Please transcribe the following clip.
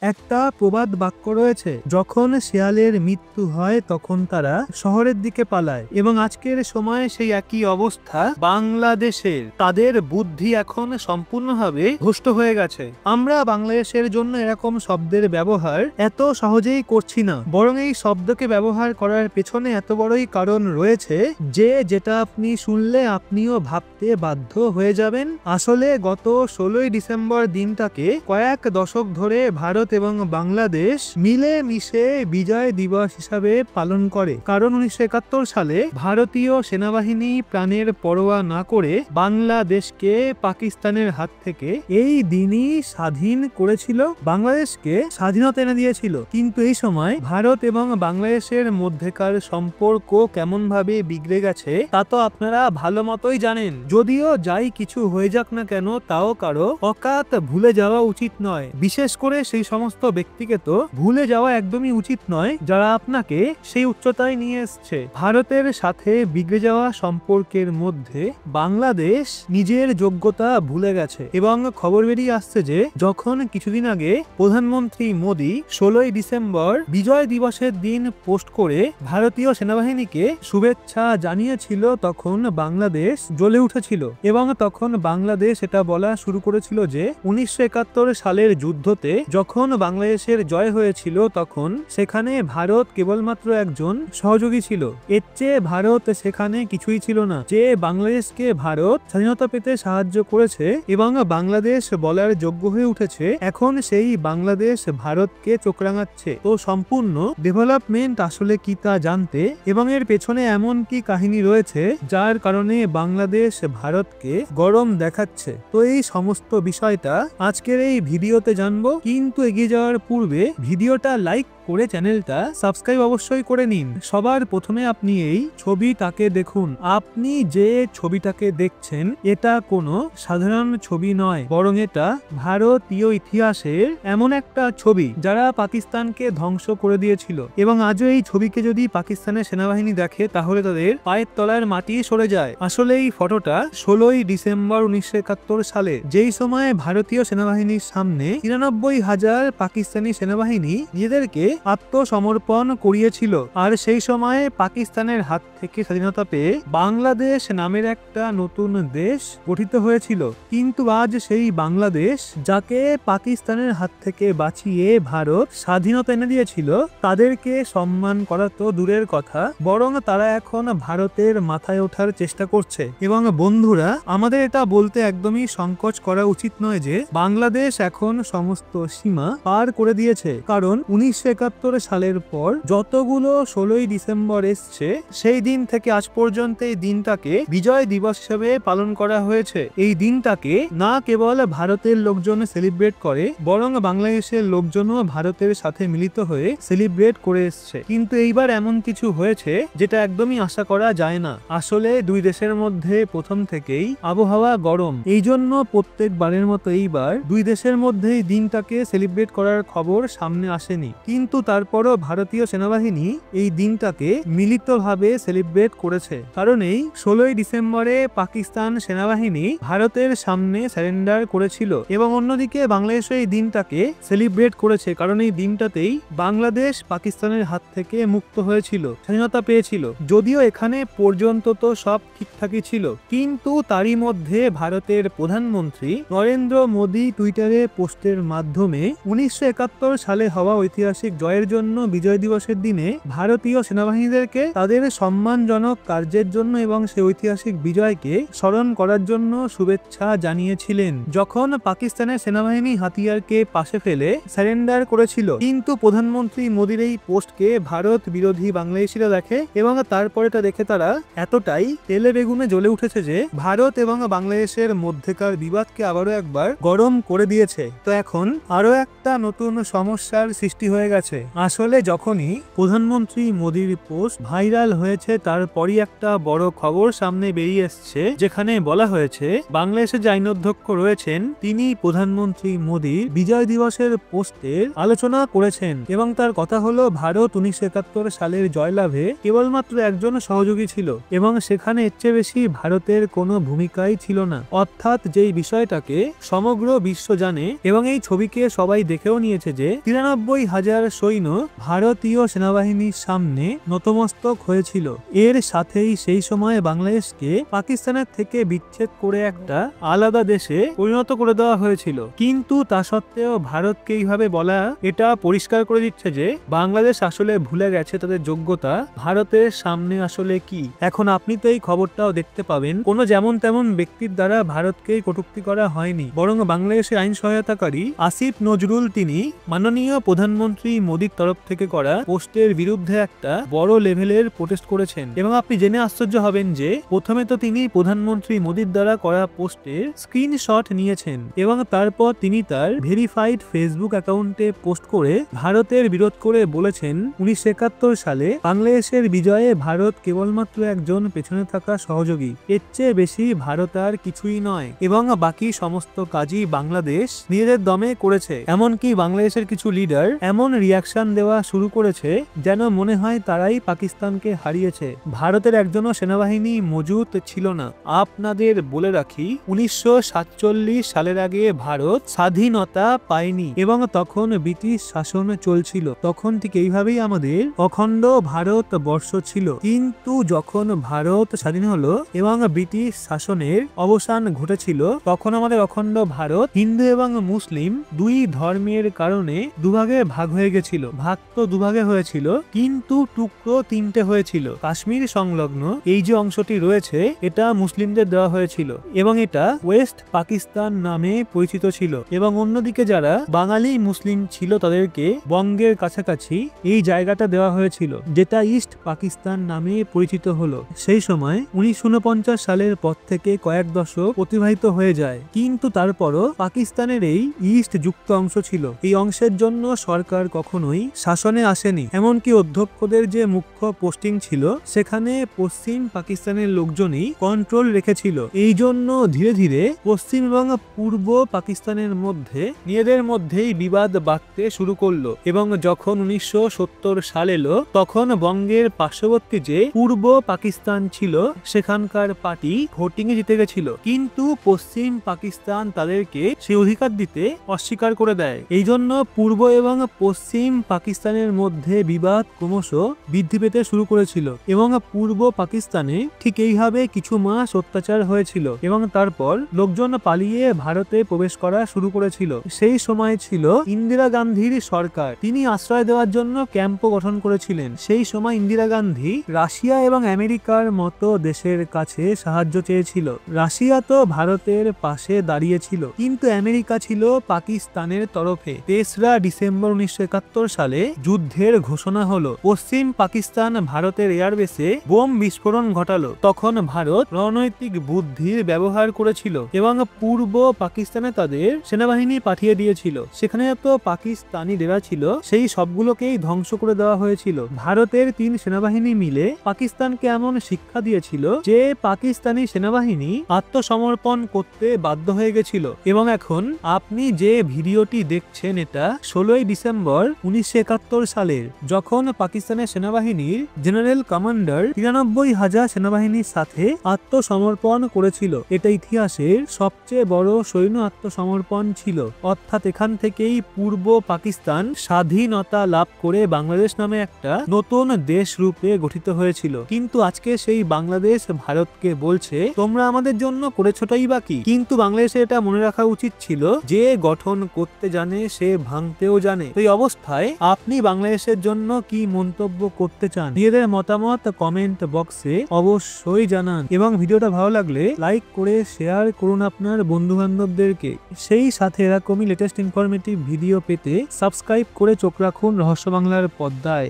একটা প্রবাদ বাক্য রয়েছে, যখন শেয়ালের মৃত্যু হয় তখন তারা শহরের দিকে পালায়, এবং আজকের সময়ে সেই একই অবস্থা বাংলাদেশের। তাদের বুদ্ধি এখন সম্পূর্ণভাবে ভ্রষ্ট হয়ে গেছে। আমরা বাংলাদেশের জন্য এরকম শব্দের ব্যবহার এত সহজেই করছি না, বরং এই শব্দকে ব্যবহার করার পেছনে এত বড়ই কারণ রয়েছে যে যেটা আপনি শুনলে আপনিও ভাবতে বাধ্য হয়ে যাবেন। আসলে গত 16ই ডিসেম্বর দিনটাকে কয়েক দশক ধরে ভারত এবং বাংলাদেশ মিলে মিশে বিজয় দিবস হিসাবে পালন করে। কারণ 1971 সালে ভারতীয় সেনাবাহিনী প্রাণের পরোয়া না করে বাংলাদেশকে পাকিস্তানের হাত থেকে এই দিনই স্বাধীন করেছিল, বাংলাদেশকে স্বাধীনতা এনে দিয়েছিল। কিন্তু এই সময় ভারত এবং বাংলাদেশের মধ্যেকার সম্পর্ক কেমন ভাবে বিগড়ে গেছে তা তো আপনারা ভালো মতোই জানেন। যদিও যাই কিছু হয়ে যাক না কেন, তাও কারো অকাত ভুলে যাওয়া উচিত নয়। বিশেষ করে সেই সমস্ত ব্যক্তিকে তো ভুলে যাওয়া একদমই উচিত নয় যারা আপনাকে সেই উচ্চতায় নিয়ে এসছে। ভারতের সাথে বিগড়ে যাওয়া সম্পর্কের মধ্যে বাংলাদেশ নিজের যোগ্যতা ভুলে গেছে, এবং খবর বেরিয়ে আসছে যে যখন কিছুদিন আগে প্রধানমন্ত্রী মোদী 16ই ডিসেম্বর বিজয় দিবসের দিন পোস্ট করে ভারতীয় সেনাবাহিনীকে শুভেচ্ছা জানিয়েছিল, তখন বাংলাদেশ জ্বলে উঠেছিল, এবং তখন বাংলাদেশ এটা বলা শুরু করেছিল যে 1971 সালের যুদ্ধতে যখন বাংলাদেশের জয় হয়েছিল তখন সেখানে ভারত কেবলমাত্র একজন সহযোগী ছিল, এর চেয়ে ভারত সেখানে কিছুই ছিল না। যে বাংলাদেশকে ভারত স্বাধীনতা পেতে সাহায্য করেছে এবং বাংলাদেশ বলার যোগ্য হয়ে উঠেছে, এখন সেই বাংলাদেশ ভারতকে চোখ রাঙাচ্ছে। তো সম্পূর্ণ ডেভেলপমেন্ট আসলে কি তা জানতে এবং এর পেছনে এমন কি কাহিনী রয়েছে যার কারণে বাংলাদেশ ভারতকে গরম দেখাচ্ছে, তো এই সমস্ত বিষয়টা আজকের এই ভিডিওতে জানবো। কিন্তু এগিয়ে যাওয়ার পূর্বে ভিডিওটা লাইক করে চ্যানেলটা সাবস্ক্রাইব অবশ্যই করে নিন। সবার প্রথমে আপনি এই ছবিটাকে দেখুন। আপনি যে ছবিটাকে দেখছেন এটা কোনো সাধারণ ছবি নয়, বরং এটা ভারতীয় ইতিহাসের এমন একটা ছবি যারা পাকিস্তানকে ধ্বংস করে দিয়েছিল, এবং আজও এই ছবিকে যদি পাকিস্তানের সেনাবাহিনী দেখে তাহলে তাদের পায়ের তলার মাটি সরে যায়। আসলে এই ফটোটা 16ই ডিসেম্বর 1971 সালে, যেই সময় ভারতীয় সেনাবাহিনীর সামনে 93,000 পাকিস্তানি সেনাবাহিনী নিজেদেরকে আত্মসমর্পণ করিয়েছিল। আর সেই সময় পাকিস্তানের হাত থেকে স্বাধীনতা পেয়ে বাংলাদেশ নামের একটা নতুন দেশ গঠিত হয়েছিল। কিন্তু আজ সেই বাংলাদেশ যাকে পাকিস্তানের হাত থেকে বাঁচিয়ে ভারত স্বাধীনতা এনে দিয়েছিল, তাদেরকে সম্মান করা তো দূরের কথা, বরং তারা এখন ভারতের মাথায় ওঠার চেষ্টা করছে। এবং বন্ধুরা, আমাদের এটা বলতে একদমই সংকোচ করা উচিত নয় যে বাংলাদেশ এখন সমস্ত সীমা পার করে দিয়েছে, কারণ 1971 সালের পর যতগুলো 16ই ডিসেম্বর এসছে সেই দিন থেকে আজ পর্যন্ত এই দিনটাকে বিজয় দিবস হিসেবে পালন করা হয়েছে। এই দিনটাকে না কেবল ভারতের লোকজন সেলিব্রেট করে, বরং বাংলাদেশের লোকজনও ভারতের সাথে মিলিত হয়ে সেলিব্রেট করে এসছে। কিন্তু এইবার এমন কিছু হয়েছে যেটা একদমই আশা করা যায় না। আসলে দুই দেশের মধ্যে প্রথম থেকেই আবহাওয়া গরম, এই জন্য প্রত্যেকবারের মতো এইবার দুই দেশের মধ্যে এই দিনটাকে সেলিব্রেট করার খবর সামনে আসেনি। কিন্তু তারপরও ভারতীয় সেনাবাহিনী এই দিনটাকে মিলিতভাবে সেলিব্রেট করেছে, কারণ এই 16ই ডিসেম্বরে পাকিস্তান সেনাবাহিনী ভারতের সামনে সারেন্ডার করেছিল, এবং অন্যদিকে বাংলাদেশ এই দিনটাকে সেলিব্রেট করেছে, কারণ এই দিনটাতেই বাংলাদেশ পাকিস্তানের হাত থেকে মুক্ত হয়েছিল, স্বাধীনতা পেয়েছিল। যদিও এখানে পর্যন্ত তো সব ঠিকঠাকই ছিল, কিন্তু তারই মধ্যে ভারতের প্রধানমন্ত্রী নরেন্দ্র মোদী টুইটারে পোস্টের মাধ্যমে 1971 সালে হওয়া ঐতিহাসিক জয়ের জন্য বিজয় দিবসের দিনে ভারতীয় সেনাবাহিনীদেরকে তাদের সম্মানজনক কার্যের জন্য এবং সেই ঐতিহাসিক বিজয়কে স্মরণ করার জন্য শুভেচ্ছা জানিয়েছিলেন, যখন পাকিস্তানের সেনাবাহিনী হাতিয়ারকে পাশে ফেলে সারেন্ডার করেছিল। কিন্তু প্রধানমন্ত্রী মোদীর এই পোস্টকে ভারত বিরোধী বাংলাদেশিরা দেখে, এবং তারপরে এটা দেখে তারা এতটাই তেলে বেগুনে জ্বলে উঠেছে যে ভারত এবং বাংলাদেশের মধ্যেকার বিবাদকে আবারও একবার গরম করে দিয়েছে। তো এখন আরো একটা নতুন সমস্যার সৃষ্টি হয়ে গেছে। আসলে যখনই প্রধানমন্ত্রী মোদীর পোস্ট ভাইরাল হয়েছে তারপরই একটা বড় খবর সামনে বেরিয়ে এসছে, যেখানে বলা হয়েছে বাংলাদেশের যে আইনঅধ্যক্ষ রয়েছেন তিনি প্রধানমন্ত্রী মোদীর বিজয় দিবসের পোস্টের আলোচনা করেছেন, এবং তার কথা হলো ভারত 1971 সালের জয়লাভে কেবলমাত্র একজন সহযোগী ছিল, এবং সেখানে এর চেয়ে বেশি ভারতের কোনো ভূমিকাই ছিল না। অর্থাৎ যেই বিষয়টাকে সমগ্র বিশ্ব জানে এবং এই ছবিকে সবাই দেখেও নিয়েছে যে 93,000 সৈন্য ভারতীয় সেনাবাহিনীর সামনে নতমস্তক হয়েছিল। এর সাথেই সেই সময় বাংলাদেশকে পাকিস্তানের থেকে বিচ্ছেদ করে একটা আলাদা দেশে পরিণত করে দেওয়া হয়েছিল। কিন্তু তা সত্ত্বেও ভারতকে এইভাবে বলা এটা পরিষ্কার করে দিচ্ছে যে বাংলাদেশ আসলে ভুলে গেছে তাদের যোগ্যতা ভারতের সামনে আসলে কি। এখন আপনি তো এই খবরটাও দেখতে পাবেন কোনো যেমন তেমন ব্যক্তির দ্বারা ভারতকে কটূক্তি করা হয়নি, বরং বাংলাদেশের আইন সহায়তাকারী আসিফ নজরুল তিনি মাননীয় প্রধানমন্ত্রী মোদীর তরফ থেকে করা পোস্টের বিরুদ্ধে একটা বড় লেভেলের প্রোটেস্ট করেছেন। এবং আপনি জেনে আশ্চর্য হবেন যে প্রথমে তো তিনি প্রধানমন্ত্রী মোদীর দ্বারা করা পোস্টের স্ক্রিনশট নিয়েছেন এবং তারপর তিনি তার ভেরিফাইড ফেসবুক অ্যাকাউন্টে পোস্ট করে ভারতের বিরোধ করে বলেছেন 1971 সালে বাংলাদেশের বিজয়ে ভারত কেবলমাত্র একজন পেছনে থাকা সহযোগী, এর চেয়ে বেশি ভারত আর কিছুই নয় এবং বাকি সমস্ত কাজই বাংলাদেশ নিজেদের দমে করেছে। এমনকি বাংলাদেশের কিছু লিডার এমন রিয়াকশন দেওয়া শুরু করেছে যেন মনে হয় তারাই পাকিস্তানকে হারিয়েছে। ভারতের একজনও সেনাবাহিনী মজুত ছিল না। আপনাদের বলে রাখি 1947 সালের আগে ভারত স্বাধীনতা পায়নি এবং তখন ব্রিটিশ শাসন চলছিল। তখন ঠিক এইভাবেই আমাদের অখণ্ড ভারত বর্ষ ছিল। কিন্তু যখন ভারত স্বাধীন হলো এবং ব্রিটিশ শাসনের অবসান ঘটেছিল তখন আমাদের অখণ্ড ভারত হিন্দু এবং মুসলিম দুই ধর্মের কারণে দুভাগে ভাগ হয়ে গেছিল। ভাগ তো দুভাগে হয়েছিল কিন্তু টুকরো তিনটে হয়েছিল। কাশ্মীর সংলগ্ন এই যে অংশটি রয়েছে এটা মুসলিমদের দেওয়া হয়েছিল এবং এটা ওয়েস্ট পাকিস্তান নামে পরিচিত ছিল এবং অন্যদিকে যারা বাঙালি মুসলিম ছিল তাদেরকে বঙ্গের কাছাকাছি এই জায়গাটা দেওয়া হয়েছিল যেটা ইস্ট পাকিস্তান নামে পরিচিত হলো। সেই সময় 1949 সালের পর থেকে কয়েক দশক অতিবাহিত হয়ে যায় কিন্তু তারপরও পাকিস্তানের এই ইস্ট যুক্ত অংশ ছিল। এই অংশের জন্য সরকার কখনোই শাসনে আসেনি, এমনকি অধ্যক্ষদের যে মুখ্য পোস্টিং ছিল সেখানে পশ্চিম পাকিস্তানের লোকজনই কন্ট্রোল রেখেছিল। এই জন্য ধীরে ধীরে পশ্চিম এবং পূর্ব পাকিস্তানের মধ্যে নিজেদের মধ্যেই বিবাদ বাড়তে শুরু করলো এবং যখন 1970 সাল এলো তখন বঙ্গের পার্শ্ববর্তী যে পূর্ব পাকিস্তান ছিল সেখানকার পার্টি ভোটিং এ জিতে গেছিল কিন্তু পশ্চিম পাকিস্তান তাদেরকে সেই অধিকার দিতে অস্বীকার করে দেয়। এই জন্য পূর্ব এবং পশ্চিম পাকিস্তানের মধ্যে বিবাদ ক্রমশ বৃদ্ধি পেতে শুরু করেছিল এবং পূর্ব পাকিস্তানে ঠিক এইভাবে কিছু মাস অত্যাচার হয়েছিল এবং তারপর লোকজন পালিয়ে ভারতে প্রবেশ করা শুরু করেছিল। সেই সময় ছিল ইন্দিরা গান্ধীর সরকার, তিনি আশ্রয় দেওয়ার জন্য ক্যাম্প গঠন করেছিলেন। সেই সময় ইন্দিরা গান্ধী রাশিয়া এবং আমেরিকার মতো দেশের কাছে সাহায্য চেয়েছিল। রাশিয়া তো ভারতের পাশে দাঁড়িয়েছিল কিন্তু আমেরিকা ছিল পাকিস্তানের তরফে। 3রা ডিসেম্বর 1971 সালে যুদ্ধের ঘোষণা হলো। পশ্চিম পাকিস্তান ভারতের এয়ারবেসে বোম বিস্ফোরণ ঘটালো। তখন ভারত রণনৈতিক বুদ্ধির ব্যবহার করেছিল এবং পূর্ব পাকিস্তানে তাদের সেনাবাহিনী পাঠিয়ে দিয়েছিল। সেখানে এত পাকিস্তানি ডেরা ছিল সেই সবগুলোকেই ধ্বংস করে দেওয়া হয়েছিল। ভারতের 3 সেনাবাহিনী মিলে পাকিস্তানকে এমন শিক্ষা দিয়েছিল যে পাকিস্তানি সেনাবাহিনী আত্মসমর্পণ করতে বাধ্য হয়ে গেছিল। এবং এখন আপনি যে ভিডিওটি দেখছেন এটা 16 ডিসেম্বর 1971 সালের, যখন পাকিস্তানের সেনাবাহিনীর জেনারেল কমান্ডার 93,000 সেনাবাহিনীর সাথে আত্মসমর্পণ করেছিল। এটা ইতিহাসের সবচেয়ে বড় সৈন্য আত্মসমর্পণ ছিল। অর্থাৎ এখান থেকেই পূর্ব পাকিস্তান স্বাধীনতা লাভ করে বাংলাদেশ নামে একটা নতুন দেশ রূপে গঠিত হয়েছিল। কিন্তু আজকে সেই বাংলাদেশ ভারতকে বলছে তোমরা আমাদের জন্য করেছোটাই বাকি। কিন্তু বাংলাদেশে এটা মনে রাখা উচিত ছিল যে গঠন করতে জানে সে ভাঙতেও জানে। তো এই অবস্থায় আপনি বাংলাদেশের জন্য কি মন্তব্য করতে চান নিজেদের মতামত কমেন্ট বক্সে অবশ্যই জানান এবং ভিডিওটা ভালো লাগলে লাইক করে শেয়ার করুন আপনার বন্ধু বান্ধবদেরকে। সেই সাথে এরকমই লেটেস্ট ইনফরমেটিভ ভিডিও পেতে সাবস্ক্রাইব করে চোখ রাখুন রহস্য বাংলার পর্দায়।